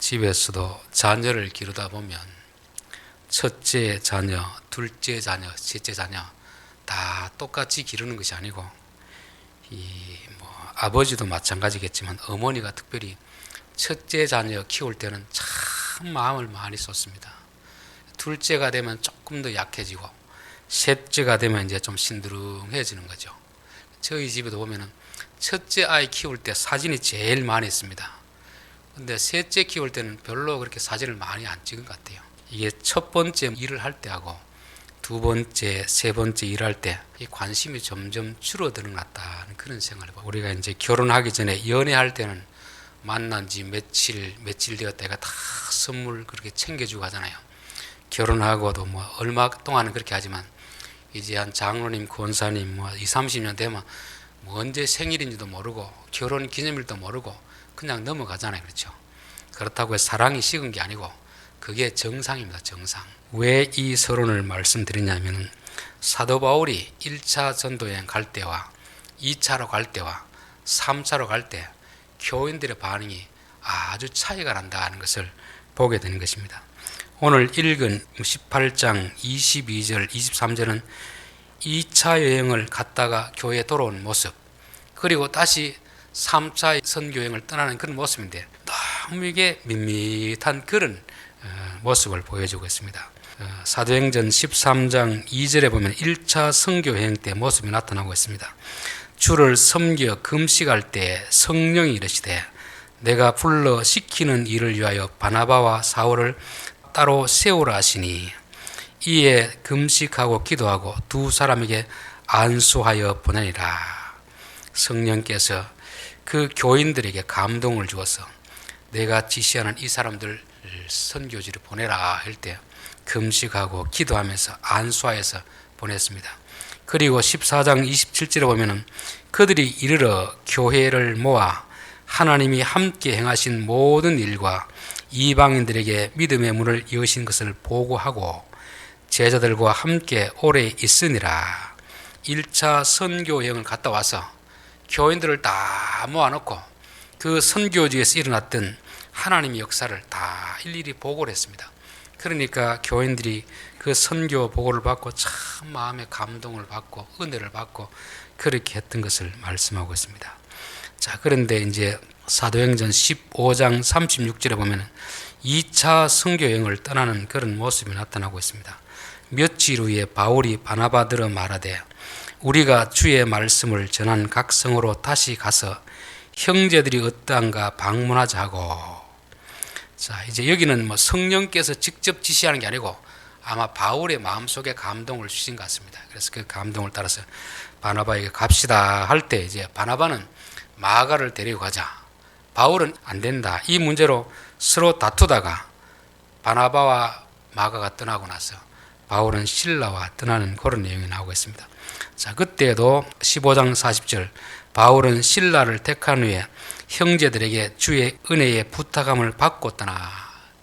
집에서도 자녀를 기르다 보면 첫째 자녀, 둘째 자녀, 셋째 자녀 다 똑같이 기르는 것이 아니고 아버지도 마찬가지겠지만 어머니가 특별히 첫째 자녀 키울 때는 참 마음을 많이 쏟습니다. 둘째가 되면 조금 더 약해지고 셋째가 되면 이제 좀 신드름해지는 거죠. 저희 집에도 보면은 첫째 아이 키울 때 사진이 제일 많이 있습니다. 근데 셋째 키울 때는 별로 그렇게 사진을 많이 안 찍은 것 같아요. 이게 첫 번째 일을 할 때하고 두 번째, 세 번째 일할 때 이 관심이 점점 줄어드는 것 같다는 그런 생각을 해요. 우리가 이제 결혼하기 전에 연애할 때는 만난 지 며칠 되었다 해가 다 선물 그렇게 챙겨주고 하잖아요. 결혼하고도 뭐 얼마 동안은 그렇게 하지만 이제 한 장로님, 권사님 뭐 20, 30년 되면 뭐 언제 생일인지도 모르고 결혼 기념일도 모르고 그냥 넘어가잖아요. 그렇죠? 그렇다고 해서 사랑이 식은 게 아니고 그게 정상입니다. 정상. 왜 이 서론을 말씀드리냐면 사도 바울이 1차 전도여행 갈 때와 2차로 갈 때와 3차로 갈 때 교인들의 반응이 아주 차이가 난다는 것을 보게 되는 것입니다. 오늘 읽은 18장 22절 23절은 2차 여행을 갔다가 교회에 돌아오는 모습, 그리고 다시 3차 선교여행을 떠나는 그런 모습인데 너무 이게 밋밋한 그런 모습을 보여주고 있습니다. 사도행전 13장 2절에 보면 1차 선교여행 때 모습이 나타나고 있습니다. 주를 섬겨 금식할 때 성령이 이르시되 내가 불러 시키는 일을 위하여 바나바와 사울을 따로 세우라 하시니 이에 금식하고 기도하고 두 사람에게 안수하여 보내니라. 성령께서 그 교인들에게 감동을 주어서 내가 지시하는 이 사람들 선교지를 보내라 할 때 금식하고 기도하면서 안수하여서 보냈습니다. 그리고 14장 27절에 보면은 그들이 이르러 교회를 모아 하나님이 함께 행하신 모든 일과 이방인들에게 믿음의 문을 여신 것을 보고하고 제자들과 함께 오래 있으니라. 1차 선교여행을 갔다 와서 교인들을 다 모아놓고 그 선교지에서 일어났던 하나님의 역사를 다 일일이 보고를 했습니다. 그러니까 교인들이 그 선교 보고를 받고 참 마음의 감동을 받고 은혜를 받고 그렇게 했던 것을 말씀하고 있습니다. 자, 그런데 이제 사도행전 15장 36절에 보면 2차 선교여행을 떠나는 그런 모습이 나타나고 있습니다. 며칠 후에 바울이 바나바들어 말하되 우리가 주의 말씀을 전한 각 성으로 다시 가서 형제들이 어떠한가 방문하자 하고. 자, 이제 여기는 뭐 성령께서 직접 지시하는 게 아니고 아마 바울의 마음속에 감동을 주신 것 같습니다. 그래서 그 감동을 따라서 바나바에게 갑시다 할 때 이제 바나바는 마가를 데리고 가자. 바울은 안 된다. 이 문제로 서로 다투다가 바나바와 마가가 떠나고 나서 바울은 실라와 떠나는 그런 내용이 나오고 있습니다. 자, 그때도 15장 40절 바울은 실라를 택한 후에 형제들에게 주의 은혜의 부탁함을 받고 떠나.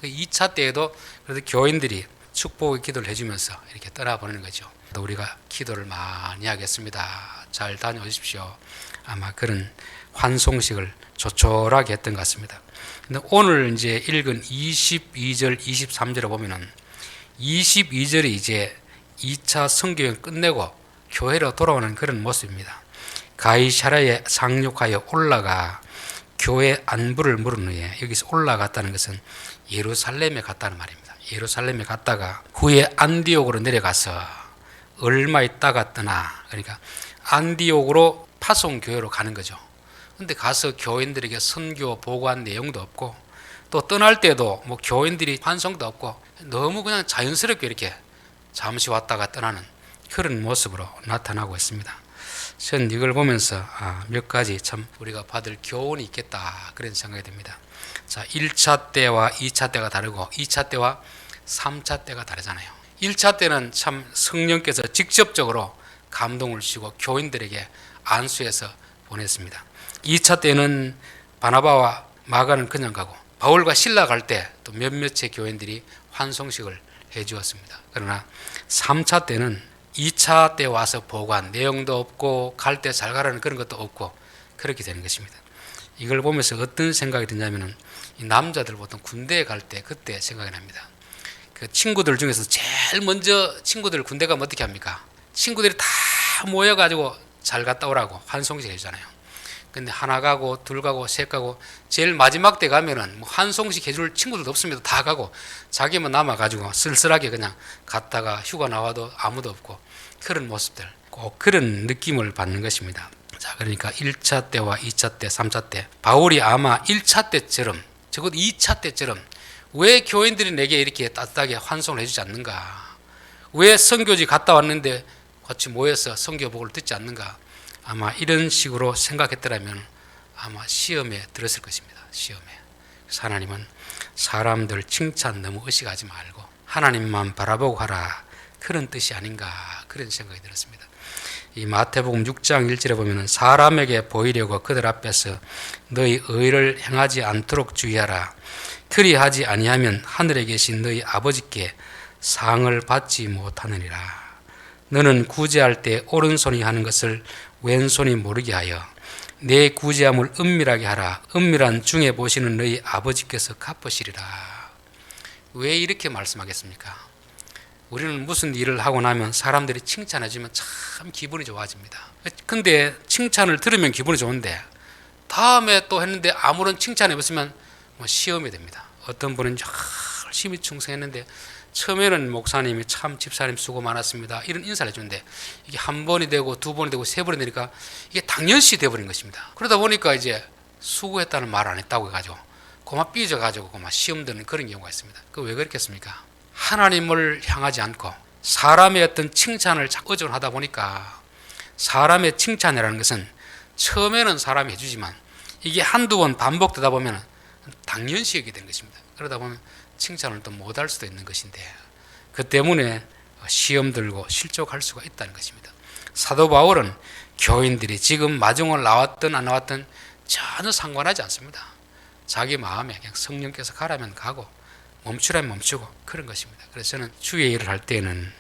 2차 때에도 그래도 교인들이 축복의 기도를 해주면서 이렇게 떠나보내는 거죠. 우리가 기도를 많이 하겠습니다. 잘 다녀오십시오. 아마 그런 환송식을 조촐하게 했던 것 같습니다. 근데 오늘 이제 읽은 22절, 23절에 보면은 22절이 이제 2차 선교여행 끝내고 교회로 돌아오는 그런 모습입니다. 가이사랴에 상륙하여 올라가 교회 안부를 물은 후에, 여기서 올라갔다는 것은 예루살렘에 갔다는 말입니다. 예루살렘에 갔다가 후에 안디옥으로 내려가서 얼마 있다가 떠나, 그러니까 안디옥으로 파송교회로 가는 거죠. 근데 가서 교인들에게 선교 보고한 내용도 없고 또 떠날 때도 뭐 교인들이 환송도 없고 너무 그냥 자연스럽게 이렇게 잠시 왔다가 떠나는 그런 모습으로 나타나고 있습니다. 저는 이걸 보면서 몇 가지 참 우리가 받을 교훈이 있겠다 그런 생각이 듭니다. 자, 1차 때와 2차 때가 다르고 2차 때와 3차 때가 다르잖아요. 1차 때는 참 성령께서 직접적으로 감동을 주시고 교인들에게 안수해서 보냈습니다. 2차 때는 바나바와 마가는 그냥 가고 바울과 실라 갈 때 또 몇몇의 교인들이 환송식을 해 주었습니다. 그러나 3차 때는 2차 때 와서 보고한 내용도 없고 갈 때 잘 가라는 그런 것도 없고 그렇게 되는 것입니다. 이걸 보면서 어떤 생각이 드냐면은 이 남자들 보통 군대에 갈 때 그때 생각이 납니다. 그 친구들 중에서 제일 먼저 친구들 군대 가면 어떻게 합니까? 친구들이 다 모여가지고 잘 갔다 오라고 환송식 해주잖아요. 근데 하나 가고 둘 가고 셋 가고 제일 마지막 때 가면은 뭐 환송식 해줄 친구들도 없습니다. 다 가고 자기만 남아가지고 쓸쓸하게 그냥 갔다가 휴가 나와도 아무도 없고 그런 모습들, 꼭 그런 느낌을 받는 것입니다. 자, 그러니까 1차 때와 2차 때, 3차 때 바울이 아마 1차 때처럼 적어도 2차 때처럼 왜 교인들이 내게 이렇게 따뜻하게 환송을 해주지 않는가? 왜 선교지 갔다 왔는데 같이 모여서 선교복을 듣지 않는가? 아마 이런 식으로 생각했더라면 아마 시험에 들었을 것입니다. 시험에. 그래서 하나님은 사람들 칭찬 너무 의식하지 말고 하나님만 바라보고 하라, 그런 뜻이 아닌가, 그런 생각이 들었습니다. 이 마태복음 6장 1절에 보면 사람에게 보이려고 그들 앞에서 너희 의를 행하지 않도록 주의하라. 그리하지 아니하면 하늘에 계신 너희 아버지께 상을 받지 못하느니라. 너는 구제할 때 오른손이 하는 것을 왼손이 모르게 하여 내 구제함을 은밀하게 하라. 은밀한 중에 보시는 너희 아버지께서 갚으시리라. 왜 이렇게 말씀하겠습니까? 우리는 무슨 일을 하고 나면 사람들이 칭찬해 주면 참 기분이 좋아집니다. 근데 칭찬을 들으면 기분이 좋은데 다음에 또 했는데 아무런 칭찬이 없으면 뭐 시험이 됩니다. 어떤 분은 열심히 충성했는데 처음에는 목사님이 참 집사님 수고 많았습니다, 이런 인사를 해주는데 이게 한 번이 되고 두 번이 되고 세 번이 되니까 이게 당연시 되어버린 것입니다. 그러다 보니까 이제 수고했다는 말 안 했다고 해가지고 고마 삐져가지고 고마 시험 드는 그런 경우가 있습니다. 그 왜 그렇겠습니까? 하나님을 향하지 않고 사람의 어떤 칭찬을 자꾸 의존하다 보니까, 사람의 칭찬이라는 것은 처음에는 사람이 해주지만 이게 한두 번 반복되다 보면 당연시 여기게 되는 것입니다. 그러다 보면 칭찬을 또 못할 수도 있는 것인데, 그 때문에 시험 들고 실족할 수가 있다는 것입니다. 사도 바울은 교인들이 지금 마중을 나왔든 안 나왔든 전혀 상관하지 않습니다. 자기 마음에 그냥 성령께서 가라면 가고 멈추라면 멈추고 그런 것입니다. 그래서 저는 주의 일을 할 때는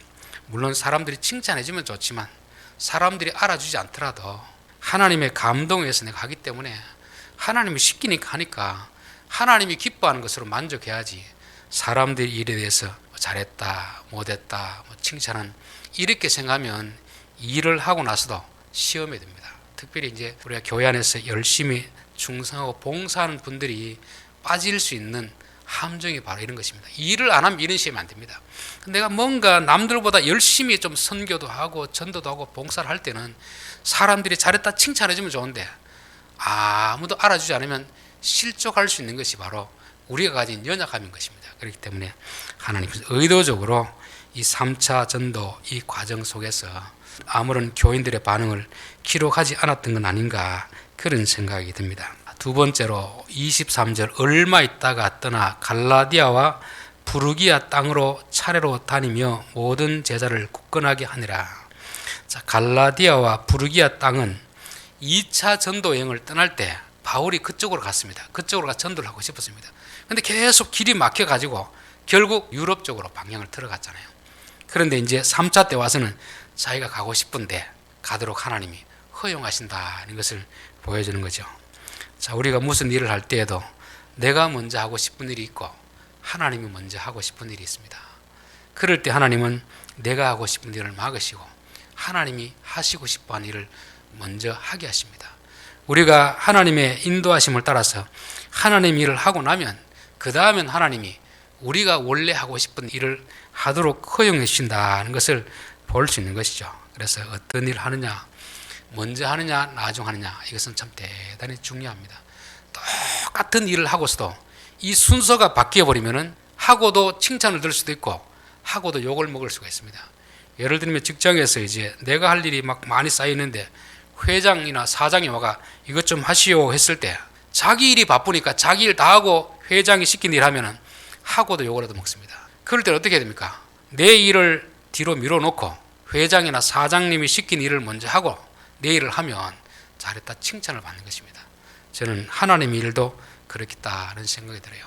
물론 사람들이 칭찬해주면 좋지만 사람들이 알아주지 않더라도 하나님의 감동에서 내가 하기 때문에 하나님이 시키니까 하니까 하나님이 기뻐하는 것으로 만족해야지, 사람들이 일에 대해서 잘했다 못했다 칭찬은 이렇게 생각하면 일을 하고 나서도 시험이 됩니다. 특별히 이제 우리가 교회 안에서 열심히 충성하고 봉사하는 분들이 빠질 수 있는 함정이 바로 이런 것입니다. 일을 안 하면 이런 시험이 안 됩니다. 내가 뭔가 남들보다 열심히 좀 선교도 하고 전도도 하고 봉사를 할 때는 사람들이 잘했다 칭찬해주면 좋은데 아무도 알아주지 않으면 실족할 수 있는 것이 바로 우리가 가진 연약함인 것입니다. 그렇기 때문에 하나님께서 의도적으로 이 3차 전도 이 과정 속에서 아무런 교인들의 반응을 기록하지 않았던 건 아닌가, 그런 생각이 듭니다. 두 번째로 23절 얼마 있다가 떠나 갈라디아와 부르기아 땅으로 차례로 다니며 모든 제자를 굳건하게 하니라. 자, 갈라디아와 부르기아 땅은 2차 전도 여행을 떠날 때 바울이 그쪽으로 갔습니다. 그쪽으로 가서 전도를 하고 싶었습니다. 근데 계속 길이 막혀가지고 결국 유럽 쪽으로 방향을 틀어갔잖아요. 그런데 이제 3차 때 와서는 자기가 가고 싶은데 가도록 하나님이 허용하신다는 것을 보여주는 거죠. 자, 우리가 무슨 일을 할 때에도 내가 먼저 하고 싶은 일이 있고 하나님이 먼저 하고 싶은 일이 있습니다. 그럴 때 하나님은 내가 하고 싶은 일을 막으시고 하나님이 하시고 싶어하는 일을 먼저 하게 하십니다. 우리가 하나님의 인도하심을 따라서 하나님 일을 하고 나면 그 다음엔 하나님이 우리가 원래 하고 싶은 일을 하도록 허용해 주신다는 것을 볼 수 있는 것이죠. 그래서 어떤 일을 하느냐, 먼저 하느냐 나중 하느냐, 이것은 참 대단히 중요합니다. 똑같은 일을 하고서도 이 순서가 바뀌어버리면 하고도 칭찬을 들을 수도 있고 하고도 욕을 먹을 수가 있습니다. 예를 들면 직장에서 이제 내가 할 일이 막 많이 쌓이는데 회장이나 사장이 와가 이것 좀 하시오 했을 때 자기 일이 바쁘니까 자기 일 다 하고 회장이 시킨 일 하면은 하고도 욕을 얻어 먹습니다. 그럴 때는 어떻게 해야 됩니까? 내 일을 뒤로 밀어놓고 회장이나 사장님이 시킨 일을 먼저 하고 내 일을 하면 잘했다 칭찬을 받는 것입니다. 저는 하나님의 일도 그렇겠다는 생각이 들어요.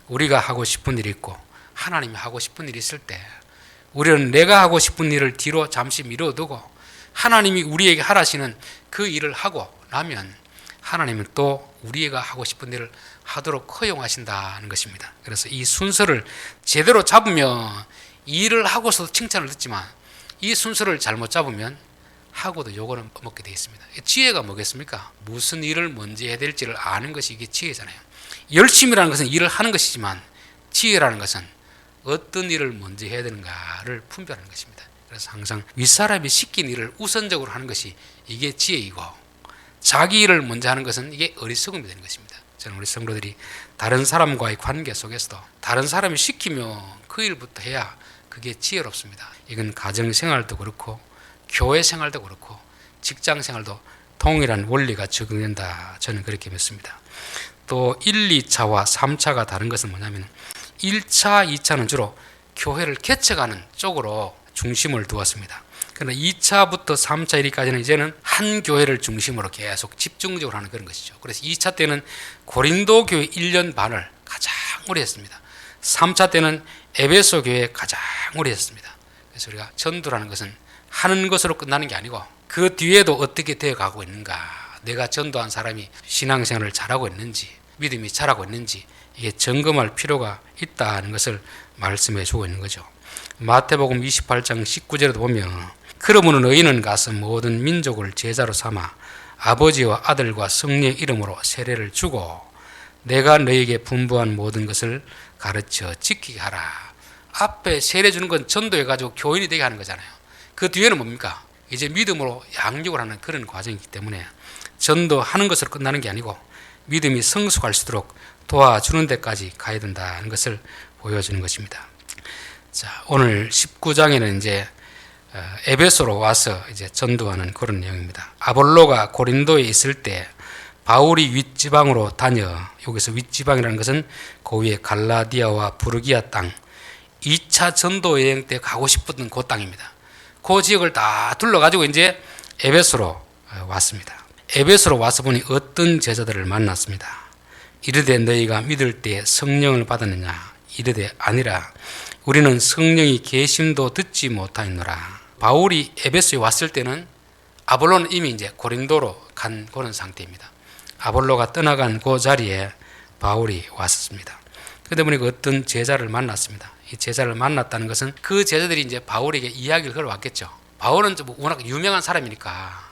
우리가 하고 싶은 일이 있고 하나님이 하고 싶은 일이 있을 때 우리는 내가 하고 싶은 일을 뒤로 잠시 미뤄두고 하나님이 우리에게 하라시는 그 일을 하고 나면 하나님은 또 우리가 하고 싶은 일을 하도록 허용하신다는 것입니다. 그래서 이 순서를 제대로 잡으면 일을 하고서도 칭찬을 듣지만 이 순서를 잘못 잡으면 하고도 요거를 먹게 되어 있습니다. 지혜가 뭐겠습니까? 무슨 일을 먼저 해야 될지를 아는 것이 이게 지혜잖아요. 열심이라는 것은 일을 하는 것이지만 지혜라는 것은 어떤 일을 먼저 해야 되는가를 분별하는 것입니다. 그래서 항상 윗사람이 시킨 일을 우선적으로 하는 것이 이게 지혜이고 자기 일을 먼저 하는 것은 이게 어리석음이 되는 것입니다. 저는 우리 성도들이 다른 사람과의 관계 속에서도 다른 사람이 시키면 그 일부터 해야 그게 지혜롭습니다. 이건 가정생활도 그렇고 교회 생활도 그렇고 직장 생활도 동일한 원리가 적용된다. 저는 그렇게 믿습니다. 또 1, 2차와 3차가 다른 것은 뭐냐면 1차, 2차는 주로 교회를 개척하는 쪽으로 중심을 두었습니다. 그러나 2차부터 3차 이르기까지는 이제는 한 교회를 중심으로 계속 집중적으로 하는 그런 것이죠. 그래서 2차 때는 고린도 교회 1년 반을 가장 오래 했습니다. 3차 때는 에베소 교회에 가장 오래 했습니다. 그래서 우리가 전도라는 것은 하는 것으로 끝나는 게 아니고 그 뒤에도 어떻게 되어가고 있는가, 내가 전도한 사람이 신앙생활을 잘하고 있는지, 믿음이 자라고 있는지 이게 점검할 필요가 있다는 것을 말씀해 주고 있는 거죠. 마태복음 28장 19절에도 보면 그러므로 너희는 가서 모든 민족을 제자로 삼아 아버지와 아들과 성령의 이름으로 세례를 주고 내가 너희에게 분부한 모든 것을 가르쳐 지키게 하라. 앞에 세례 주는 건 전도해가지고 교인이 되게 하는 거잖아요. 그 뒤에는 뭡니까? 이제 믿음으로 양육을 하는 그런 과정이기 때문에 전도하는 것으로 끝나는 게 아니고 믿음이 성숙할 수 있도록 도와주는 데까지 가야 된다는 것을 보여주는 것입니다. 자, 오늘 19장에는 이제 에베소로 와서 이제 전도하는 그런 내용입니다. 아볼로가 고린도에 있을 때 바울이 윗지방으로 다녀, 여기서 윗지방이라는 것은 그 위에 갈라디아와 부르기아 땅, 2차 전도 여행 때 가고 싶었던 그 땅입니다. 그 지역을 다 둘러가지고 이제 에베소로 왔습니다. 에베소로 와서 보니 어떤 제자들을 만났습니다. 이르되 너희가 믿을 때 성령을 받았느냐? 이르되 아니라 우리는 성령이 계심도 듣지 못하였노라. 바울이 에베소에 왔을 때는 아볼로는 이미 이제 고린도로 간 그런 상태입니다. 아볼로가 떠나간 그 자리에 바울이 왔었습니다. 그러다 보니까 어떤 제자를 만났습니다. 이 제자를 만났다는 것은 그 제자들이 이제 바울에게 이야기를 걸어왔겠죠. 바울은 좀 워낙 유명한 사람이니까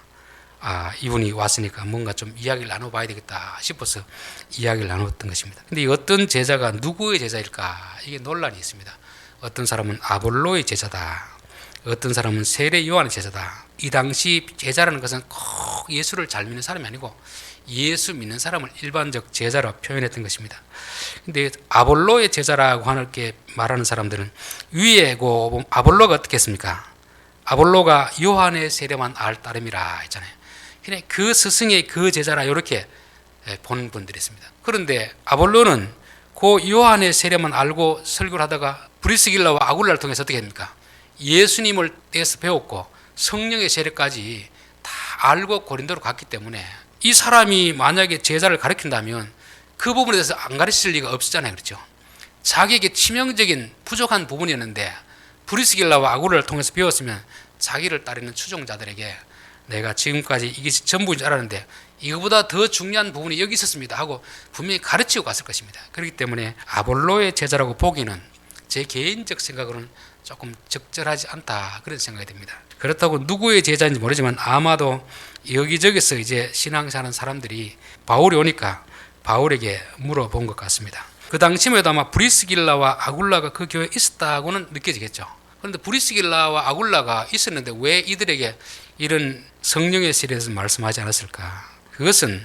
이분이 왔으니까 뭔가 좀 이야기를 나눠봐야 되겠다 싶어서 이야기를 나눴던 것입니다. 근데 어떤 제자가 누구의 제자일까? 이게 논란이 있습니다. 어떤 사람은 아볼로의 제자다. 어떤 사람은 세례 요한의 제자다. 이 당시 제자라는 것은 꼭 예수를 잘 믿는 사람이 아니고 예수 믿는 사람을 일반적 제자로 표현했던 것입니다. 근데 아볼로의 제자라고 하게 말하는 사람들은 위에 아볼로가 어떻게 했습니까? 아볼로가 요한의 세례만 알 따름이라 했잖아요. 그냥 그 스승의 그 제자라 이렇게 본 분들이 있습니다. 그런데 아볼로는 그 요한의 세례만 알고 설교를 하다가 브리스길라와 아굴라를 통해서 어떻게 합니까? 예수님을 떼서 배웠고 성령의 세례까지 다 알고 고린도로 갔기 때문에 이 사람이 만약에 제자를 가르친다면 그 부분에 대해서 안 가르칠 리가 없었잖아요. 그렇죠? 자기에게 치명적인 부족한 부분이었는데 브리스길라와 아굴라를 통해서 배웠으면 자기를 따르는 추종자들에게 내가 지금까지 이게 전부인 줄 알았는데 이거보다 더 중요한 부분이 여기 있었습니다 하고 분명히 가르치고 갔을 것입니다. 그렇기 때문에 아볼로의 제자라고 보기는 제 개인적 생각으로는 조금 적절하지 않다 그런 생각이 듭니다. 그렇다고 누구의 제자인지 모르지만 아마도 여기저기서 이제 신앙생활하는 사람들이 바울이 오니까 바울에게 물어본 것 같습니다. 그 당시에도 아마 브리스길라와 아굴라가 그 교회에 있었다고는 느껴지겠죠. 그런데 브리스길라와 아굴라가 있었는데 왜 이들에게 이런 성령의 세례에 대해서 말씀하지 않았을까? 그것은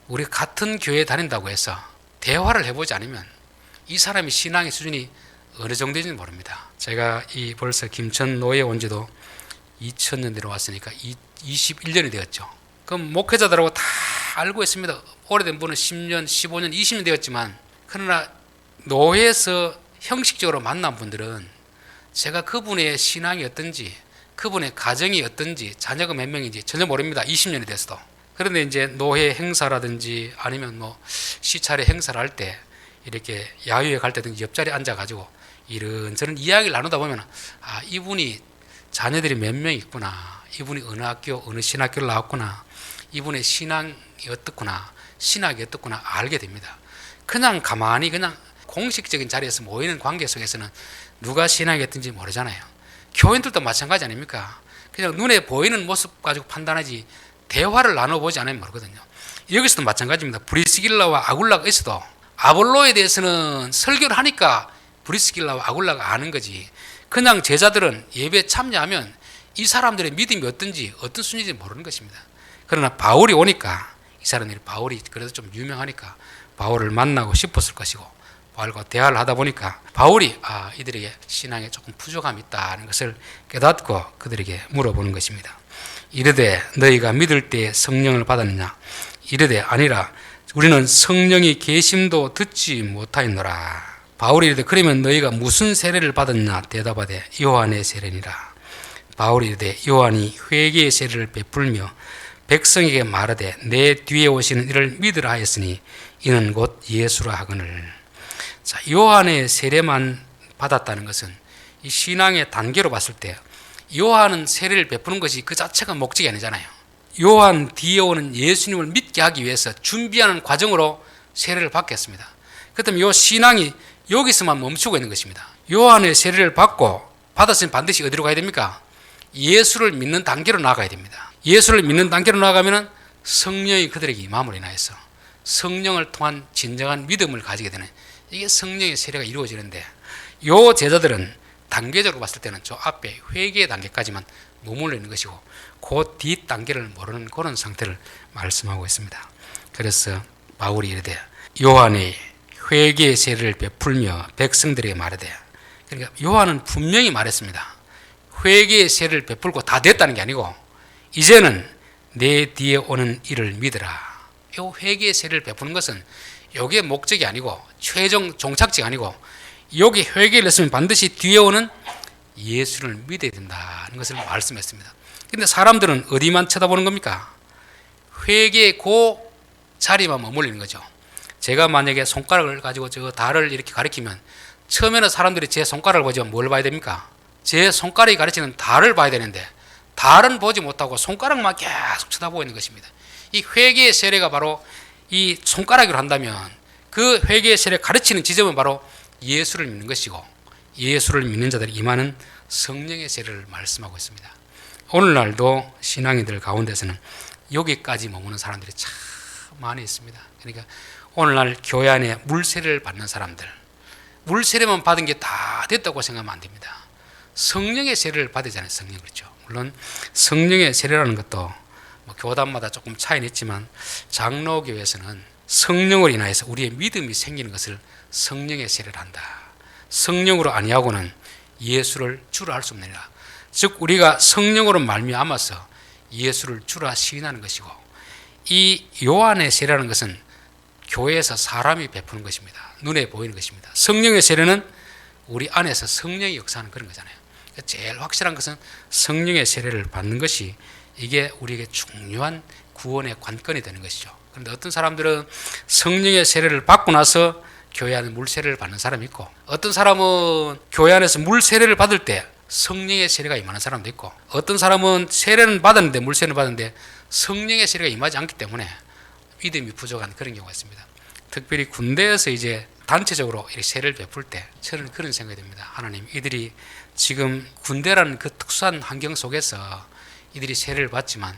우리 같은 교회에 다닌다고 해서 대화를 해보지 않으면 이 사람이 신앙의 수준이 어느 정도인지는 모릅니다. 제가 벌써 김천 노예에 온 지도 2000년대로 왔으니까 21년이 되었죠. 그럼 목회자들하고 다 알고 있습니다. 오래된 분은 10년, 15년, 20년 되었지만 그러나 노예에서 형식적으로 만난 분들은 제가 그분의 신앙이 어떤지 그분의 가정이 어떤지 자녀가 몇 명인지 전혀 모릅니다. 20년이 됐어도. 그런데 이제 노예 행사라든지 아니면 시차례 행사를 할 때 이렇게 야유회 갈 때든지 옆자리에 앉아가지고 이런저런 이야기를 나누다 보면 이분이 자녀들이 몇 명 있구나, 이분이 어느 학교 어느 신학교를 나왔구나, 이분의 신앙이 어떻구나, 신학이 어떻구나 알게 됩니다. 그냥 가만히 그냥 공식적인 자리에서 모이는 관계 속에서는 누가 신앙이었든지 모르잖아요. 교인들도 마찬가지 아닙니까? 그냥 눈에 보이는 모습 가지고 판단하지 대화를 나눠보지 않으면 모르거든요. 여기서도 마찬가지입니다. 브리스길라와 아굴라가 있어도 아볼로에 대해서는 설교를 하니까 브리스길라와 아굴라가 아는 거지. 그냥 제자들은 예배에 참여하면 이 사람들의 믿음이 어떤지 어떤 순위인지 모르는 것입니다. 그러나 바울이 오니까 이 사람들이 바울이 그래도 좀 유명하니까 바울을 만나고 싶었을 것이고 바울과 대화를 하다 보니까 바울이 이들에게 신앙에 조금 부족함이 있다는 것을 깨닫고 그들에게 물어보는 것입니다. 이르되 너희가 믿을 때 성령을 받았느냐? 이르되 아니라 우리는 성령이 계심도 듣지 못하였노라. 바울이 이르되 그러면 너희가 무슨 세례를 받았냐? 대답하되 요한의 세례니라. 바울이 이르되 요한이 회개의 세례를 베풀며 백성에게 말하되 내 뒤에 오시는 이를 믿으라 하였으니 이는 곧 예수라 하거늘. 자, 요한의 세례만 받았다는 것은 이 신앙의 단계로 봤을 때 요한은 세례를 베푸는 것이 그 자체가 목적이 아니잖아요. 요한 뒤에 오는 예수님을 믿게 하기 위해서 준비하는 과정으로 세례를 받겠습니다. 그렇다면 이 신앙이 여기서만 멈추고 있는 것입니다. 요한의 세례를 받고 받았으면 반드시 어디로 가야 됩니까? 예수를 믿는 단계로 나아가야 됩니다. 예수를 믿는 단계로 나아가면 성령이 그들에게 임함으로 인하여서 성령을 통한 진정한 믿음을 가지게 되는 이게 성령의 세례가 이루어지는데 요 제자들은 단계적으로 봤을 때는 저 앞에 회개의 단계까지만 머물러 있는 것이고 그 뒷단계를 모르는 그런 상태를 말씀하고 있습니다. 그래서 바울이 이르되 요한이 회개의 세례를 베풀며 백성들에게 말하되, 그러니까 요한은 분명히 말했습니다. 회개의 세례를 베풀고 다 됐다는 게 아니고 이제는 내 뒤에 오는 이를 믿으라. 이 회개의 세례를 베푸는 것은 이게 목적이 아니고 최종 종착지가 아니고 여기 회개를 했으면 반드시 뒤에 오는 예수를 믿어야 된다는 것을 말씀했습니다. 그런데 사람들은 어디만 쳐다보는 겁니까? 회개의 그 자리만 머물리는 거죠. 제가 만약에 손가락을 가지고 저 달을 이렇게 가리키면 처음에는 사람들이 제 손가락을 보지만 뭘 봐야 됩니까? 제 손가락이 가리키는 달을 봐야 되는데 달은 보지 못하고 손가락만 계속 쳐다보고 있는 것입니다. 이 회개의 세례가 바로 이 손가락으로 한다면 그 회개의 세례를 가르치는 지점은 바로 예수를 믿는 것이고 예수를 믿는 자들이 임하는 성령의 세례를 말씀하고 있습니다. 오늘날도 신앙인들 가운데서는 여기까지 머무는 사람들이 참 많이 있습니다. 그러니까 오늘날 교회 안에 물세례를 받는 사람들, 물세례만 받은 게 다 됐다고 생각하면 안 됩니다. 성령의 세례를 받으잖아요. 성령, 그렇죠. 물론 성령의 세례라는 것도 뭐 교단마다 조금 차이는 있지만 장로교에서는 성령으로 인하여서 우리의 믿음이 생기는 것을 성령의 세례를 한다. 성령으로 아니하고는 예수를 주라 할 수 없느니라. 즉 우리가 성령으로 말미암아서 예수를 주라 시인하는 것이고, 이 요한의 세례라는 것은 교회에서 사람이 베푸는 것입니다. 눈에 보이는 것입니다. 성령의 세례는 우리 안에서 성령이 역사하는 그런 거잖아요. 제일 확실한 것은 성령의 세례를 받는 것이 이게 우리에게 중요한 구원의 관건이 되는 것이죠. 그런데 어떤 사람들은 성령의 세례를 받고 나서 교회 안에 물 세례를 받는 사람이 있고, 어떤 사람은 교회 안에서 물 세례를 받을 때 성령의 세례가 임하는 사람도 있고, 어떤 사람은 세례는 받았는데 물 세례를 받았는데 성령의 세례가 임하지 않기 때문에 믿음이 부족한 그런 경우가 있습니다. 특별히 군대에서 이제 단체적으로 이렇게 세례를 베풀 때 저는 그런 생각이 듭니다. 하나님, 이들이 지금 군대라는 그 특수한 환경 속에서 이들이 세례를 받지만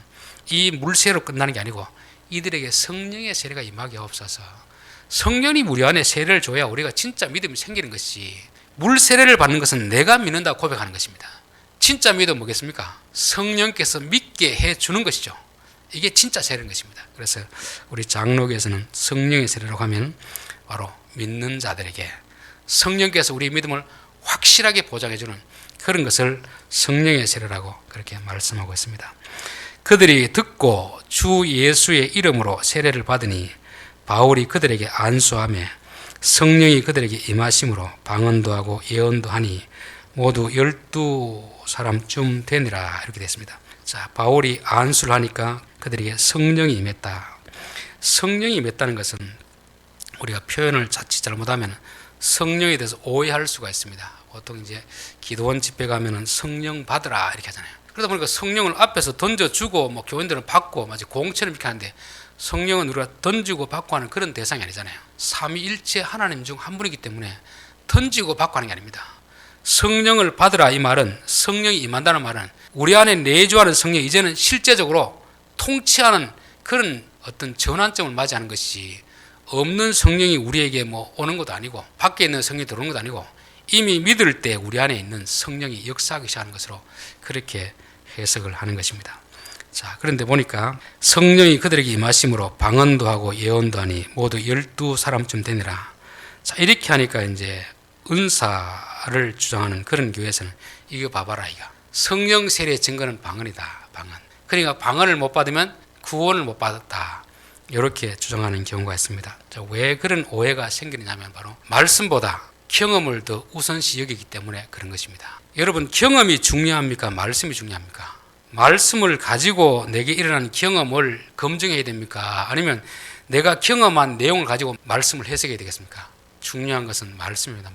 이 물세례로 끝나는 게 아니고 이들에게 성령의 세례가 임하게 없어서, 성령이 우리 안에 세례를 줘야 우리가 진짜 믿음이 생기는 것이, 물 세례를 받는 것은 내가 믿는다고 고백하는 것입니다. 진짜 믿음 뭐겠습니까? 성령께서 믿게 해주는 것이죠. 이게 진짜 세례인 것입니다. 그래서 우리 장로교에서는 성령의 세례라고 하면 바로 믿는 자들에게 성령께서 우리 믿음을 확실하게 보장해주는 그런 것을 성령의 세례라고 그렇게 말씀하고 있습니다. 그들이 듣고 주 예수의 이름으로 세례를 받으니 바울이 그들에게 안수하며 성령이 그들에게 임하심으로 방언도 하고 예언도 하니 모두 12사람쯤 되니라, 이렇게 됐습니다. 자, 바울이 안수를 하니까 그들에게 성령이 임했다. 성령이 임했다는 것은 우리가 표현을 자칫 잘못하면 성령에 대해서 오해할 수가 있습니다. 보통 이제 기도원 집회 가면은 성령 받으라 이렇게 하잖아요. 그러다 보니까 성령을 앞에서 던져주고 교인들은 받고 마치 공처럼 이렇게 하는데, 성령은 우리가 던지고 받고 하는 그런 대상이 아니잖아요. 삼위일체 하나님 중 한 분이기 때문에 던지고 받고 하는 게 아닙니다. 성령을 받으라 이 말은, 성령이 임한다는 말은 우리 안에 내주하는 성령이 이제는 실제적으로 통치하는 그런 어떤 전환점을 맞이하는 것이, 없는 성령이 우리에게 뭐 오는 것도 아니고 밖에 있는 성령이 들어오는 것도 아니고 이미 믿을 때 우리 안에 있는 성령이 역사하기 시작하는 것으로 그렇게 해석을 하는 것입니다. 자, 그런데 보니까 성령이 그들에게 임하심으로 방언도 하고 예언도 하니 모두 12사람쯤 되니라. 자, 이렇게 하니까 이제 은사를 주장하는 그런 교회에서는 이거 봐봐라, 이거 성령 세례의 증거는 방언이다, 방언. 그러니까 방언을 못 받으면 구원을 못 받았다, 이렇게 주장하는 경우가 있습니다. 자, 왜 그런 오해가 생기느냐면 바로 말씀보다 경험을 더 우선시 여기기 때문에 그런 것입니다. 여러분, 경험이 중요합니까? 말씀이 중요합니까? 말씀을 가지고 내게 일어난 경험을 검증해야 됩니까? 아니면 내가 경험한 내용을 가지고 말씀을 해석해야 되겠습니까? 중요한 것은 말씀입니다.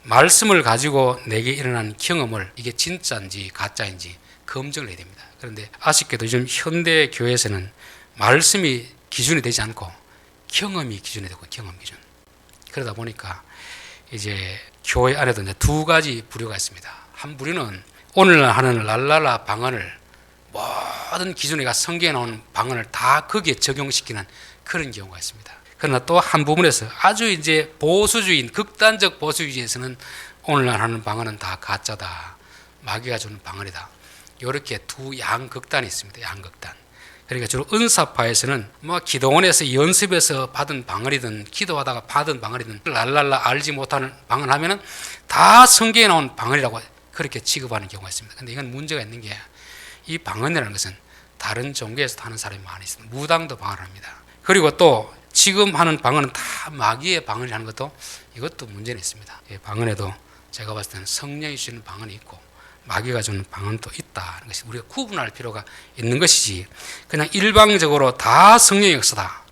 말씀을 가지고 내게 일어난 경험을 이게 진짜인지 가짜인지 검증을 해야 됩니다. 그런데 아쉽게도 요즘 현대 교회에서는 말씀이 기준이 되지 않고 경험이 기준이 되고, 경험 기준. 그러다 보니까 이제 교회 안에도 이제 두 가지 부류가 있습니다. 한 부류는 오늘날 하는 랄랄라 방언을, 모든 기준에 성경에 나오는 방언을 다 거기에 적용시키는 그런 경우가 있습니다. 그러나 또 한 부분에서 아주 이제 보수주의인, 극단적 보수주의에서는 오늘날 하는 방언은 다 가짜다, 마귀가 주는 방언이다, 이렇게 두 양극단이 있습니다. 양극단. 그러니까 주로 은사파에서는 뭐 기도원에서 연습해서 받은 방언이든 기도하다가 받은 방언이든 랄랄라 알지 못하는 방언하면은 다 성경에 나온 방언이라고 그렇게 취급하는 경우가 있습니다. 근데 이건 문제가 있는 게, 이 방언이라는 것은 다른 종교에서도 하는 사람이 많이 있습니다. 무당도 방언을 합니다. 그리고 또 지금 하는 방언은 다 마귀의 방언을 하는 것도, 이것도 문제는 있습니다. 방언에도 제가 봤을 때는 성령이 주시는 방언이 있고 마귀가 주는 방언도 있다는 것이 우리가 구분할 필요가 있는 것이지, 그냥 일방적으로 다 성령의 역사다,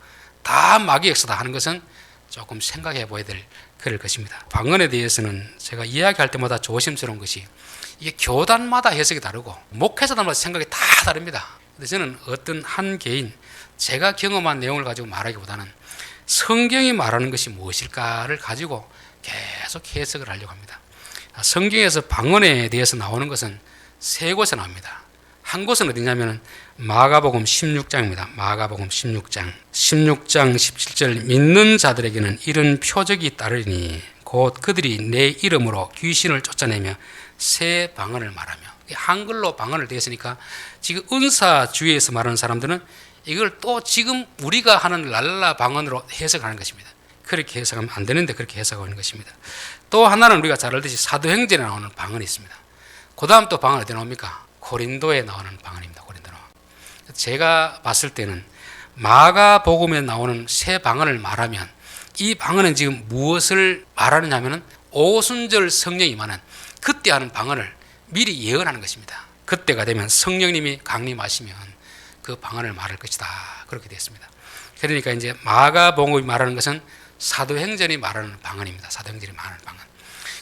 다 마귀의 역사다 하는 것은 조금 생각해 봐야 될 그럴 것입니다. 방언에 대해서는 제가 이야기할 때마다 조심스러운 것이, 이게 교단마다 해석이 다르고 목회자들마다 생각이 다 다릅니다. 근데 저는 어떤 한 개인, 제가 경험한 내용을 가지고 말하기보다는 성경이 말하는 것이 무엇일까를 가지고 계속 해석을 하려고 합니다. 성경에서 방언에 대해서 나오는 것은 세 곳에 나옵니다. 한 곳은 어디냐면 마가복음 16장입니다. 마가복음 16장 17절, 믿는 자들에게는 이런 표적이 따르니 곧 그들이 내 이름으로 귀신을 쫓아내며 새 방언을 말하며. 한글로 방언을 대했으니까 지금 은사주의에서 말하는 사람들은 이걸 또 지금 우리가 하는 랄라 방언으로 해석하는 것입니다. 그렇게 해석하면 안 되는데 그렇게 해석하고 있는 것입니다. 또 하나는 우리가 잘 알듯이 사도행전에 나오는 방언이 있습니다. 그 다음 또 방언 어디 나옵니까? 고린도에 나오는 방언입니다. 고린도. 제가 봤을 때는 마가복음에 나오는 새 방언을 말하면 이 방언은 지금 무엇을 말하느냐 하면은 오순절 성령이 임하는 그때 하는 방언을 미리 예언하는 것입니다. 그때가 되면 성령님이 강림하시면 그 방언을 말할 것이다, 그렇게 되었습니다. 그러니까 이제 마가복음이 말하는 것은 사도행전이 말하는 방언입니다. 사도행전이 말하는 방언.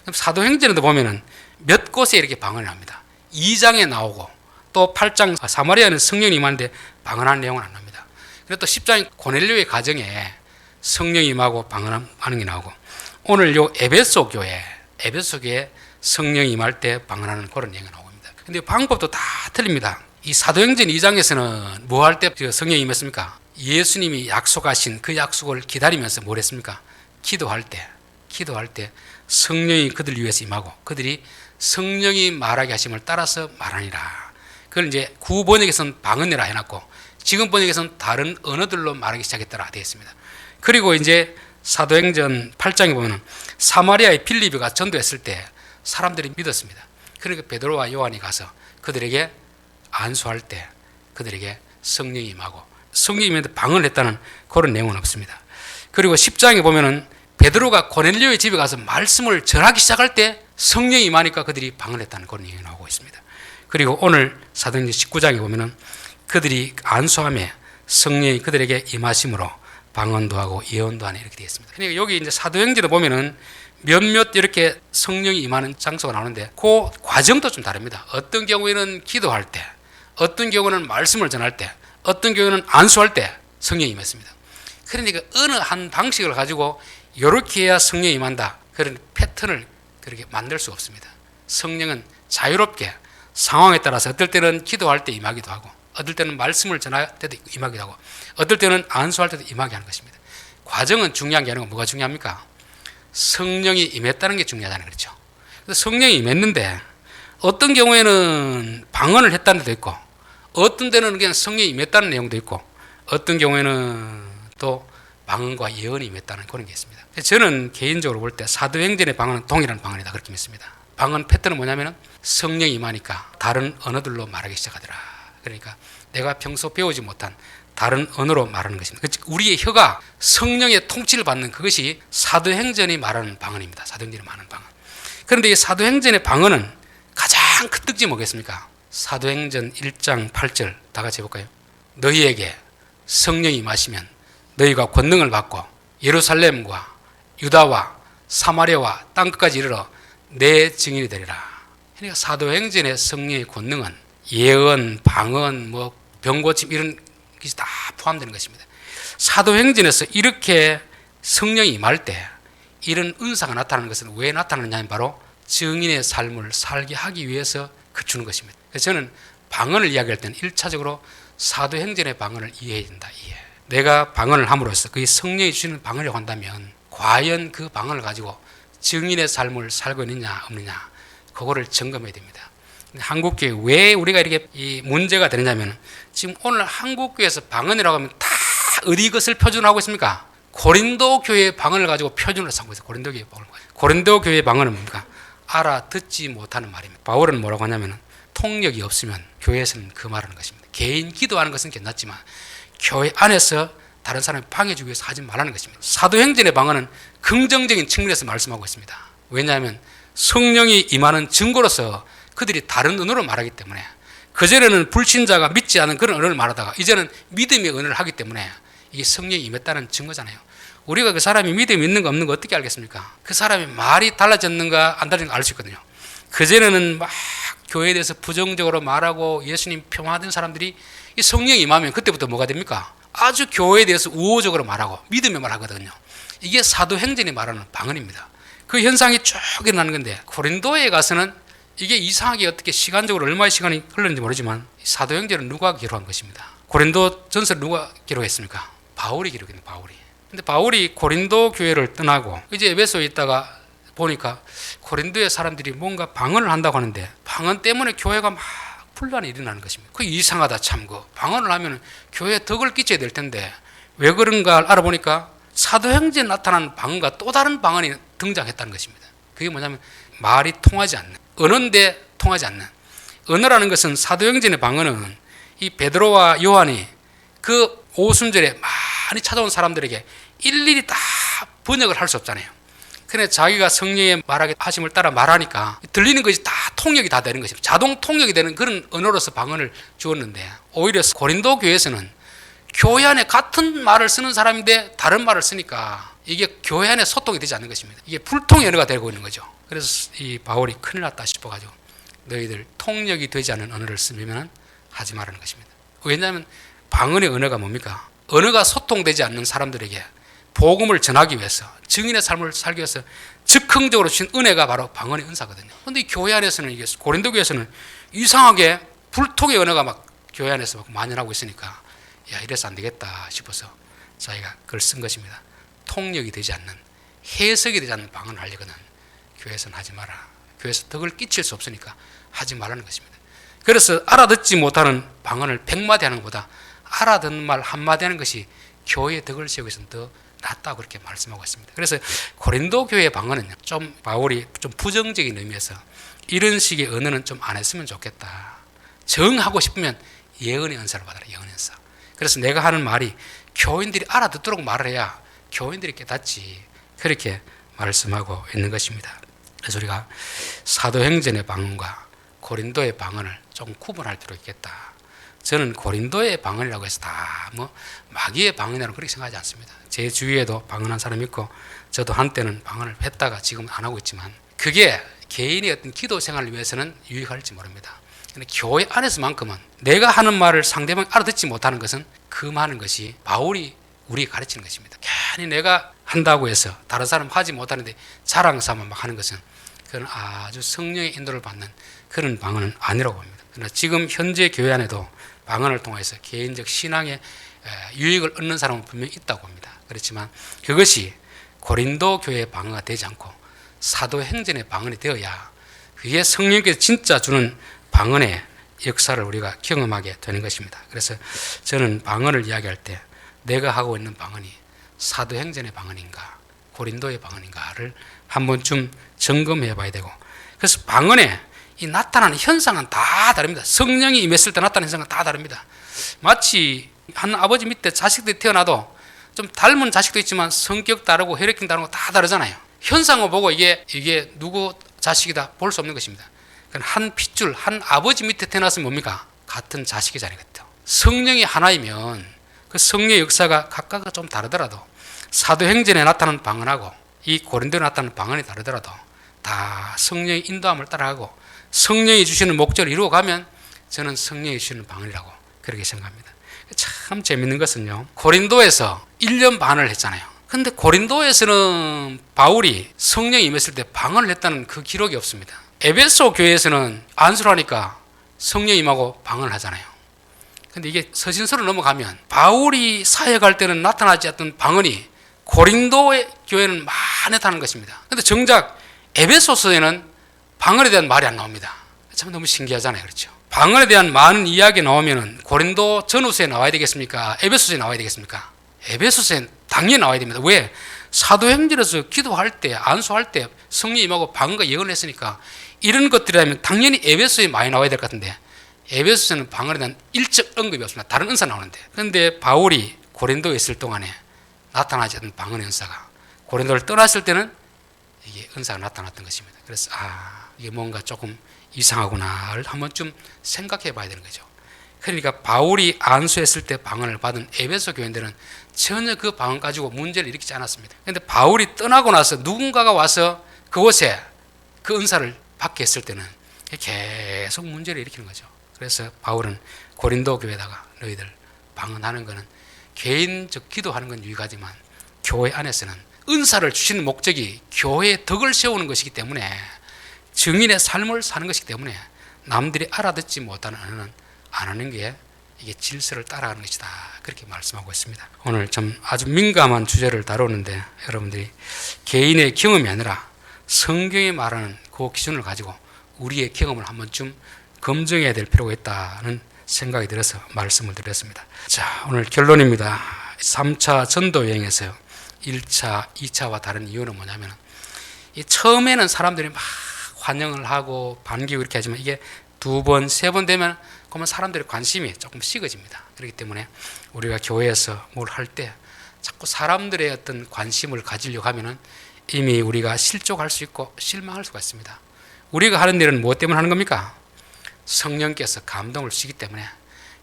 그럼 사도행전에도 보면은 몇 곳에 이렇게 방언을 합니다. 2장에 나오고 또 8장 사마리아는 성령이 임하는데 방언하는 내용은 안 나옵니다. 그리고 또 10장 고넬료의 가정에 성령이 임하고 방언하는 게 나오고, 오늘 요 에베소 교회 성령이 임할 때 방언하는 그런 내용이 나옵니다. 근데 방법도 다 틀립니다. 이 사도행전 2장에서는 뭐 할 때 성령이 임했습니까? 예수님이 약속하신 그 약속을 기다리면서 뭘 했습니까? 기도할 때 성령이 그들 위해서 임하고 그들이 성령이 말하게 하심을 따라서 말하니라. 그걸 이제 구번역에서는 방언이라 해놨고 지금 번역에서는 다른 언어들로 말하기 시작했더라 되어 있습니다. 그리고 이제 사도행전 8장에 보면 사마리아의 빌립이가 전도했을 때 사람들이 믿었습니다. 그러니까 베드로와 요한이 가서 그들에게 안수할 때 그들에게 성령이 임하고 성령이 임했는데 방언을 했다는 그런 내용은 없습니다. 그리고 10장에 보면은 베드로가 고넬료의 집에 가서 말씀을 전하기 시작할 때 성령이 임하니까 그들이 방언을 했다는 그런 얘기가 나오고 있습니다. 그리고 오늘 사도행전 19장에 보면은 그들이 안수함에 성령이 그들에게 임하심으로 방언도 하고 예언도 하네, 이렇게 되어 있습니다. 그러니까 여기 이제 사도행전에 보면은 몇몇 이렇게 성령이 임하는 장소가 나오는데 그 과정도 좀 다릅니다. 어떤 경우에는 기도할 때, 어떤 경우는 말씀을 전할 때, 어떤 경우는 안수할 때 성령이 임했습니다. 그러니까 어느 한 방식을 가지고 이렇게 해야 성령이 임한다, 그런 패턴을 그렇게 만들 수 없습니다. 성령은 자유롭게 상황에 따라서 어떨 때는 기도할 때 임하기도 하고, 어떨 때는 말씀을 전할 때도 임하기도 하고, 어떨 때는 안수할 때도 임하게 하는 것입니다. 과정은 중요한 게 아니고 뭐가 중요합니까? 성령이 임했다는 게 중요하다는 거죠. 성령이 임했는데 어떤 경우에는 방언을 했다는 데도 있고, 어떤 데는 그냥 성령이 임했다는 내용도 있고, 어떤 경우에는 또 방언과 예언이 임했다는 그런 게 있습니다. 저는 개인적으로 볼 때 사도행전의 방언은 동일한 방언이다, 그렇게 믿습니다. 방언 패턴은 뭐냐면 성령이 임하니까 다른 언어들로 말하기 시작하더라. 그러니까 내가 평소 배우지 못한 다른 언어로 말하는 것입니다. 우리의 혀가 성령의 통치를 받는 그것이 사도행전이 말하는 방언입니다. 사도행전이 말하는 방언. 그런데 이 사도행전의 방언은 가장 큰 특징이 뭐겠습니까? 사도행전 1장 8절 다 같이 해볼까요? 너희에게 성령이 임하시면 너희가 권능을 받고 예루살렘과 유다와 사마리아와 땅끝까지 이르러 내 증인이 되리라. 그러니까 사도행전의 성령의 권능은 예언, 방언, 병고침 이런 것이 다 포함되는 것입니다. 사도행전에서 이렇게 성령이 임할 때 이런 은사가 나타나는 것은 왜 나타나느냐 하면 바로 증인의 삶을 살게 하기 위해서 그치는 것입니다. 그래서 저는 방언을 이야기할 때는 1차적으로 사도행전의 방언을 이해해야 된다. 내가 방언을 함으로써 그 성령이 주시는 방언이라고 한다면 과연 그 방언을 가지고 증인의 삶을 살고 있느냐 없느냐, 그거를 점검해야 됩니다. 한국교회 왜 우리가 이렇게 이 문제가 되느냐면, 지금 오늘 한국교회에서 방언이라고 하면 다 어디 것을 표준하고 있습니까? 고린도 교회의 방언을 가지고 표준으로 삼고 있어요. 고린도 교회의 방언을. 고린도 교회의 방언은 뭡니까? 알아듣지 못하는 말입니다. 바울은 뭐라고 하냐면 통력이 없으면 교회에서는 그 말하는 것입니다. 개인 기도하는 것은 괜찮지만 교회 안에서 다른 사람이 방해주기 위해서 하지 말라는 것입니다. 사도행전의 방언은 긍정적인 측면에서 말씀하고 있습니다. 왜냐하면 성령이 임하는 증거로서 그들이 다른 언어로 말하기 때문에, 그전에는 불신자가 믿지 않은 그런 언어를 말하다가 이제는 믿음의 언어를 하기 때문에 이게 성령이 임했다는 증거잖아요. 우리가 그 사람이 믿음이 있는가 없는가 어떻게 알겠습니까? 그 사람이 말이 달라졌는가 안 달라졌는가 알 수 있거든요. 그전에는 막 교회에 대해서 부정적으로 말하고 예수님 폄하하던 사람들이 이 성령이 임하면 그때부터 뭐가 됩니까? 아주 교회에 대해서 우호적으로 말하고 믿음의 말하거든요. 이게 사도행전이 말하는 방언입니다. 그 현상이 쭉 일어나는 건데, 고린도에 가서는 이게 이상하게 어떻게 시간적으로 얼마의 시간이 흘렀는지 모르지만 사도행전은 누가 기록한 것입니다. 고린도 전서를 누가 기록했습니까? 바울이 기록했는데, 바울이. 근데 바울이 고린도 교회를 떠나고 이제 에베소에 있다가 보니까 고린도의 사람들이 뭔가 방언을 한다고 하는데 방언 때문에 교회가 막 분란이 일어나는 것입니다. 그 이상하다 참. 그 방언을 하면 교회에 덕을 끼쳐야 될 텐데 왜 그런가 알아보니까 사도행전에 나타난 방언과 또 다른 방언이 등장했다는 것입니다. 그게 뭐냐면 말이 통하지 않는, 언어인데 통하지 않는. 언어라는 것은 사도행전의 방언은 이 베드로와 요한이 그 오순절에 많이 찾아온 사람들에게 일일이 다 번역을 할 수 없잖아요. 근데 자기가 성령의 말하게 하심을 따라 말하니까 들리는 것이 다 통역이 다 되는 것입니다. 자동 통역이 되는 그런 언어로서 방언을 주었는데, 오히려 고린도 교회에서는 교회 안에 같은 말을 쓰는 사람인데 다른 말을 쓰니까 이게 교회 안에 소통이 되지 않는 것입니다. 이게 불통의 언어가 되고 있는 거죠. 그래서 이 바울이 큰일 났다 싶어가지고 너희들 통역이 되지 않는 언어를 쓰면 하지 말라는 것입니다. 왜냐하면 방언의 언어가 뭡니까? 언어가 소통되지 않는 사람들에게 복음을 전하기 위해서, 증인의 삶을 살기 위해서 즉흥적으로 주신 은혜가 바로 방언의 은사거든요. 그런데 이 교회 안에서는, 이게 고린도 교회에서는 이상하게 불통의 언어가 막 교회 안에서 막 만연하고 있으니까 야, 이래서 안 되겠다 싶어서 자기가 그걸 쓴 것입니다. 통역이 되지 않는, 해석이 되지 않는 방언을 하려거든 교회에서는 하지 마라. 교회에서 덕을 끼칠 수 없으니까 하지 말라는 것입니다. 그래서 알아듣지 못하는 방언을 100마디 하는 것보다 알아듣는 말 한마디 하는 것이 교회의 덕을 세우기 위해서는 더 낫다고 그렇게 말씀하고 있습니다. 그래서 고린도 교회의 방언은 좀 바울이 좀 부정적인 의미에서 이런 식의 언어는 좀 안 했으면 좋겠다. 정하고 싶으면 예언의 은사를 받아라. 예언의 은사. 그래서 내가 하는 말이 교인들이 알아듣도록 말을 해야 교인들이 깨닫지. 그렇게 말씀하고 있는 것입니다. 그래서 우리가 사도행전의 방언과 고린도의 방언을 좀 구분할 필요가 있겠다. 저는 고린도의 방언이라고 해서 다 마귀의 방언이라고 그렇게 생각하지 않습니다. 제 주위에도 방언한 사람이 있고 저도 한때는 방언을 했다가 지금 안 하고 있지만 그게 개인의 어떤 기도 생활을 위해서는 유익할지 모릅니다. 근데 교회 안에서만큼은 내가 하는 말을 상대방이 알아듣지 못하는 것은 금하는 것이 바울이 우리에게 가르치는 것입니다. 괜히 내가 한다고 해서 다른 사람 하지 못하는데 자랑 삼아 막 하는 것은 그건 아주 성령의 인도를 받는 그런 방언은 아니라고 합니다. 그러나 지금 현재 교회 안에도 방언을 통해서 개인적 신앙의 유익을 얻는 사람은 분명히 있다고 합니다. 그렇지만 그것이 고린도 교회의 방언가 되지 않고 사도행전의 방언이 되어야 그게 성령께서 진짜 주는 방언의 역사를 우리가 경험하게 되는 것입니다. 그래서 저는 방언을 이야기할 때 내가 하고 있는 방언이 사도행전의 방언인가 고린도의 방언인가를 한 번쯤 점검해 봐야 되고, 그래서 방언에 이 나타나는 현상은 다 다릅니다. 성령이 임했을 때 나타나는 현상은 다 다릅니다. 마치 한 아버지 밑에 자식들이 태어나도 좀 닮은 자식도 있지만 성격 다르고 혈액형 다르고 다 다르잖아요. 현상을 보고 이게 누구 자식이다 볼 수 없는 것입니다. 한 핏줄, 한 아버지 밑에 태어났으면 뭡니까? 같은 자식이 자리겠죠. 성령이 하나이면 그 성령의 역사가 각각 좀 다르더라도 사도행전에 나타나는 방언하고 이 고린도에 나타나는 방언이 다르더라도 다 성령의 인도함을 따라가고 성령이 주시는 목적을 이루어가면 저는 성령이 주시는 방언이라고 그렇게 생각합니다. 참 재밌는 것은요, 고린도에서 1년 반을 했잖아요. 근데 고린도에서는 바울이 성령이 임했을 때 방언을 했다는 그 기록이 없습니다. 에베소 교회에서는 안수를 하니까 성령이 임하고 방언을 하잖아요. 근데 이게 서신서로 넘어가면 바울이 사역할 때는 나타나지 않던 방언이 고린도의 교회는 많이 나타나는 것입니다. 근데 정작 에베소서에는 방언에 대한 말이 안 나옵니다. 참 너무 신기하잖아요. 그렇죠? 방언에 대한 많은 이야기 나오면 고린도 전후서에 나와야 되겠습니까? 에베소서에 나와야 되겠습니까? 에베소서에 당연히 나와야 됩니다. 왜? 사도행전에서 기도할 때, 안수할 때 성령 임하고 방언과 예언을 했으니까 이런 것들이라면 당연히 에베소에 많이 나와야 될 것 같은데 에베소서는 방언에 대한 일적 언급이 없습니다. 다른 은사 나오는데. 그런데 바울이 고린도에 있을 동안에 나타나지 않던 방언의 은사가 고린도를 떠났을 때는 이게 은사가 나타났던 것입니다. 그래서 이게 뭔가 조금 이상하구나를 한 번쯤 생각해 봐야 되는 거죠. 그러니까 바울이 안수했을 때 방언을 받은 에베소 교인들은 전혀 그 방언 가지고 문제를 일으키지 않았습니다. 그런데 바울이 떠나고 나서 누군가가 와서 그곳에 그 은사를 받게 했을 때는 계속 문제를 일으키는 거죠. 그래서 바울은 고린도 교회에다가 너희들 방언하는 것은 개인적 기도하는 건 유익하지만 교회 안에서는 은사를 주시는 목적이 교회의 덕을 세우는 것이기 때문에 증인의 삶을 사는 것이기 때문에 남들이 알아듣지 못하는 언어는 안 하는 게 이게 질서를 따라가는 것이다. 그렇게 말씀하고 있습니다. 오늘 좀 아주 민감한 주제를 다루는데 여러분들이 개인의 경험이 아니라 성경이 말하는 그 기준을 가지고 우리의 경험을 한 번쯤 검증해야 될 필요가 있다는 생각이 들어서 말씀을 드렸습니다. 자, 오늘 결론입니다. 3차 전도 여행에서 1차, 2차와 다른 이유는 뭐냐면 이 처음에는 사람들이 막 환영을 하고 반기고 이렇게 하지만 이게 2번, 3번 되면 그러면 사람들의 관심이 조금 식어집니다. 그렇기 때문에 우리가 교회에서 뭘 할 때 자꾸 사람들의 어떤 관심을 가지려고 하면은 이미 우리가 실족할 수 있고 실망할 수가 있습니다. 우리가 하는 일은 무엇 때문에 하는 겁니까? 성령께서 감동을 주시기 때문에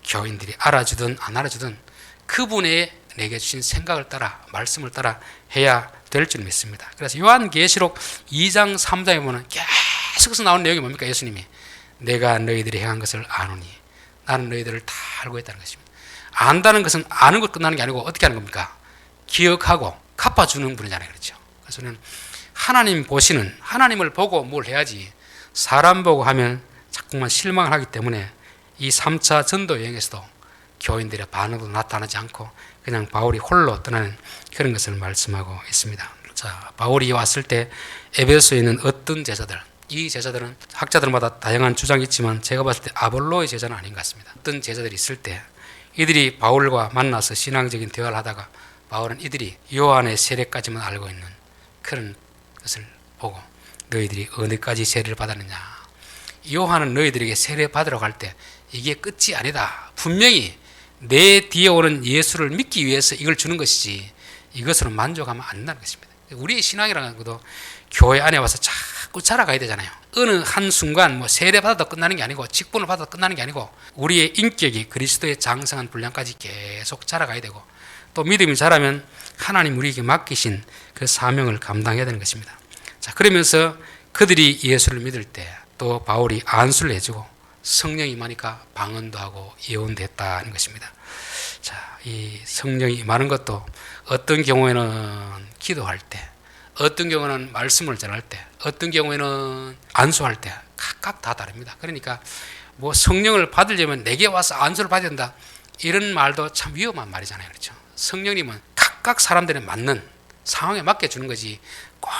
교인들이 알아주든 안 알아주든 그분의 내게 주신 생각을 따라 말씀을 따라 해야 될 줄 믿습니다. 그래서 요한계시록 2장 3장에 보면 계속해서 나오는 내용이 뭡니까? 예수님이 내가 너희들이 행한 것을 아노니 나는 너희들을 다 알고 있다는 것입니다. 안다는 것은 아는 것 끝나는 게 아니고 어떻게 하는 겁니까? 기억하고 갚아주는 분이잖아요. 그렇죠? 그래서 저는 하나님 보시는, 하나님을 보고 뭘 해야지 사람 보고 하면 자꾸만 실망을 하기 때문에 이 3차 전도 여행에서도 교인들의 반응도 나타나지 않고 그냥 바울이 홀로 떠나는 그런 것을 말씀하고 있습니다. 자, 바울이 왔을 때 에베소에 있는 어떤 제자들, 이 제자들은 학자들마다 다양한 주장이 있지만 제가 봤을 때 아볼로의 제자는 아닌 것 같습니다. 어떤 제자들이 있을 때 이들이 바울과 만나서 신앙적인 대화를 하다가 바울은 이들이 요한의 세례까지만 알고 있는 그런 것을 보고 너희들이 어느까지 세례를 받았느냐, 요한은 너희들에게 세례 받으러 갈 때 이게 끝이 아니다, 분명히 내 뒤에 오는 예수를 믿기 위해서 이걸 주는 것이지 이것으로 만족하면 안 된다는 것입니다. 우리의 신앙이라는 것도 교회 안에 와서 자꾸 자라가야 되잖아요. 어느 한순간 뭐 세례 받아도 끝나는 게 아니고 직분을 받아도 끝나는 게 아니고 우리의 인격이 그리스도의 장성한 분량까지 계속 자라가야 되고 또 믿음이 자라면 하나님 우리에게 맡기신 그 사명을 감당해야 되는 것입니다. 자, 그러면서 그들이 예수를 믿을 때 또 바울이 안수를 해주고 성령이 임하니까 방언도 하고 예언도 했다는 것입니다. 자, 이 성령이 임하는 것도 어떤 경우에는 기도할 때, 어떤 경우는 말씀을 전할 때, 어떤 경우에는 안수할 때 각각 다 다릅니다. 그러니까 뭐 성령을 받으려면 내게 와서 안수를 받아야 된다, 이런 말도 참 위험한 말이잖아요. 그렇죠? 성령님은 각각 사람들에 맞는 상황에 맞게 주는 거지, 꼭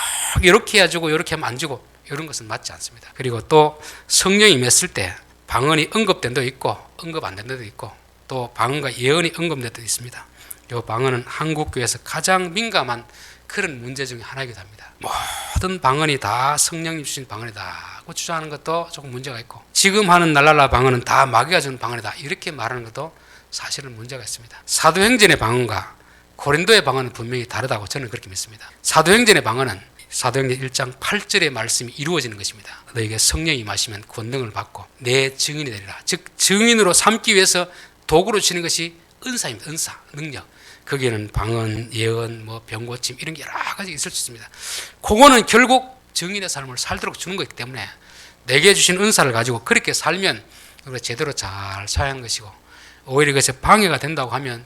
이렇게 해주고 이렇게 하면 안 주고 이런 것은 맞지 않습니다. 그리고 또 성령이 임했을 때 방언이 언급된 데도 있고 언급 안 된 데도 있고, 또 방언과 예언이 언급된 데도 있습니다. 이 방언은 한국교회에서 가장 민감한 그런 문제 중에 하나이기도 합니다. 모든 방언이 다 성령님 주신 방언이다고 주장하는 것도 조금 문제가 있고, 지금 하는 날랄라 방언은 다 마귀가 주는 방언이다 이렇게 말하는 것도 사실은 문제가 있습니다. 사도행전의 방언과 고린도의 방언은 분명히 다르다고 저는 그렇게 믿습니다. 사도행전의 방언은 사도행전 1장 8절의 말씀이 이루어지는 것입니다. 너에게 성령이 임하시면 권능을 받고 내 증인이 되리라. 즉 증인으로 삼기 위해서 도구로 치는 것이 은사입니다. 은사, 능력. 거기에는 방언, 예언, 뭐 병고침 이런 게 여러 가지 있을 수 있습니다. 그거는 결국 증인의 삶을 살도록 주는 것이기 때문에 내게 주신 은사를 가지고 그렇게 살면 우리가 제대로 잘 사용하는 것이고, 오히려 그것이 방해가 된다고 하면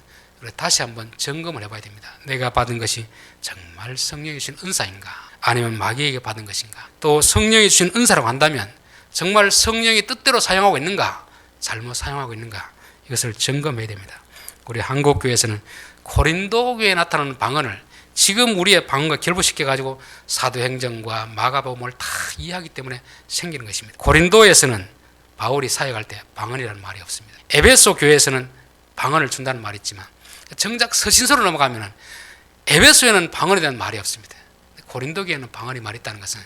다시 한번 점검을 해봐야 됩니다. 내가 받은 것이 정말 성령이 주신 은사인가, 아니면 마귀에게 받은 것인가, 또 성령이 주신 은사라고 한다면 정말 성령이 뜻대로 사용하고 있는가, 잘못 사용하고 있는가, 이것을 점검해야 됩니다. 우리 한국교회에서는 고린도 교회에 나타나는 방언을 지금 우리의 방언과 결부시켜가지고 사도행전과 마가복음을 다 이해하기 때문에 생기는 것입니다. 고린도에서는 바울이 사역할 때 방언이라는 말이 없습니다. 에베소 교회에서는 방언을 준다는 말이 있지만 정작 서신서로 넘어가면 에베소에는 방언에 대한 말이 없습니다. 고린도 교회는 방언이 말이 있다는 것은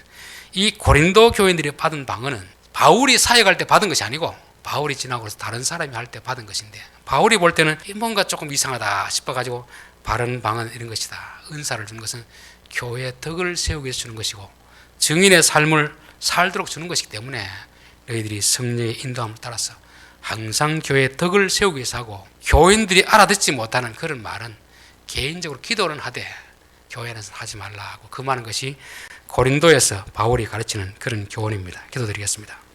이 고린도 교인들이 받은 방언은 바울이 사역할 때 받은 것이 아니고 바울이 지나고서 다른 사람이 할 때 받은 것인데, 바울이 볼 때는 뭔가 조금 이상하다 싶어가지고 바른 방언 이런 것이다, 은사를 준 것은 교회의 덕을 세우기 위해서 주는 것이고 증인의 삶을 살도록 주는 것이기 때문에 너희들이 성령의 인도함을 따라서 항상 교회의 덕을 세우기 위해서 하고, 교인들이 알아듣지 못하는 그런 말은 개인적으로 기도는 하되 교회에서 하지 말라고 금하는 것이 고린도에서 바울이 가르치는 그런 교훈입니다. 기도드리겠습니다.